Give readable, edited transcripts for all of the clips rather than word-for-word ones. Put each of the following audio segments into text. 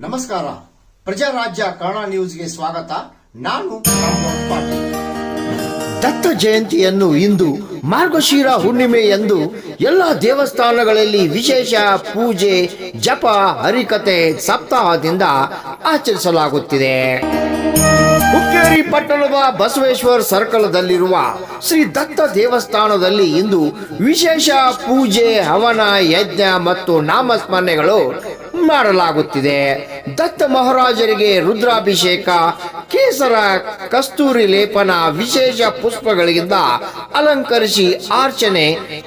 ನಮಸ್ಕಾರ. ಪ್ರಜಾರಾಜ್ಯ ಕನ್ನಡ ನ್ಯೂಸ್ಗೆ ಸ್ವಾಗತ. ನಾನು ರಾಮಗೌಡ ಪಾಟೀಲ್. ದತ್ತ ಜಯಂತಿಯನ್ನು ಇಂದು ಮಾರ್ಗಶಿರ ಹುಣ್ಣಿಮೆ ಎಂದು ಎಲ್ಲ ದೇವಸ್ಥಾನಗಳಲ್ಲಿ ವಿಶೇಷ ಪೂಜೆ, ಜಪ, ಹರಿಕತೆ ಸಪ್ತಾಹದಿಂದ ಆಚರಿಸಲಾಗುತ್ತಿದೆ. ಹುಕ್ಕೇರಿ ಪಟ್ಟಣದ ಬಸವೇಶ್ವರ ಸರ್ಕಲ್ದಲ್ಲಿರುವ ಶ್ರೀ ದತ್ತ ದೇವಸ್ಥಾನದಲ್ಲಿ ಇಂದು ವಿಶೇಷ ಪೂಜೆ, ಹವನ, ಯಜ್ಞ ಮತ್ತು ನಾಮಸ್ಮರಣೆಗಳು ಮಾಡಲಾಗುತ್ತಿದೆ. ದತ್ತ ಮಹಾರಾಜರಿಗೆ ರುದ್ರಾಭಿಷೇಕ, ಕೇಸರ, ಕಸ್ತೂರಿ ಲೇಪನ, ವಿಶೇಷ ಪುಷ್ಪಗಳಿಂದ ಅಲಂಕರಿಸಿ ಅರ್ಚನೆ,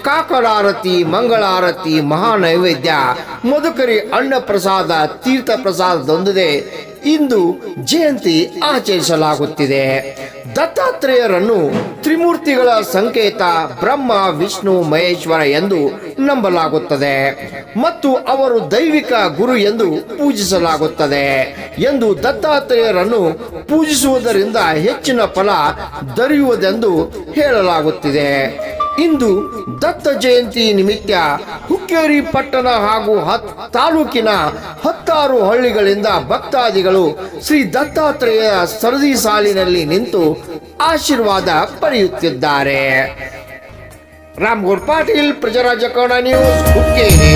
ಕಾಕಡಾರತಿ, ಮಂಗಳಾರತಿ, ಮಹಾನೈವೇದ್ಯ, ಮಧುಕರಿ, ಅನ್ನ ಪ್ರಸಾದ, ತೀರ್ಥ ಪ್ರಸಾದದೊಂದಿಗೆ ಇಂದು ಜಯಂತಿ ಆಚರಿಸಲಾಗುತ್ತಿದೆ. ದತ್ತಾತ್ರೇಯರನ್ನು ತ್ರಿಮೂರ್ತಿಗಳ ಸಂಕೇತ ಬ್ರಹ್ಮ, ವಿಷ್ಣು, ಮಹೇಶ್ವರ ಎಂದು ನಂಬಲಾಗುತ್ತದೆ ಮತ್ತು ಅವರು ದೈವಿಕ ಗುರು ಎಂದು ಪೂಜಿಸಲಾಗುತ್ತದೆ ಎಂದು ದತ್ತಾತ್ರೇಯರನ್ನು ಪೂಜಿಸುವುದರಿಂದ ಹೆಚ್ಚಿನ ಫಲ ದೊರೆಯುವುದೆಂದು ಹೇಳಲಾಗುತ್ತಿದೆ. ಇಂದು ದತ್ತ ಜಯಂತಿ ನಿಮಿತ್ತ ಹುಕ್ಕೇರಿ ಪಟ್ಟಣ ಹಾಗೂ ತಾಲೂಕಿನ 16 ಹಳ್ಳಿಗಳಿಂದ ಭಕ್ತಾದಿಗಳು ಶ್ರೀ ದತ್ತಾತ್ರೇಯ ಸರದಿ ಸಾಲಿನಲ್ಲಿ ನಿಂತು ಆಶೀರ್ವಾದ ಪಡೆಯುತ್ತಿದ್ದಾರೆ. ರಾಮಗೌಡ ಪಾಟೀಲ್, ಪ್ರಜಾರಾಜ್ಯ ಕನ್ನಡ ನ್ಯೂಸ್, ಹುಕ್ಕೇರಿ.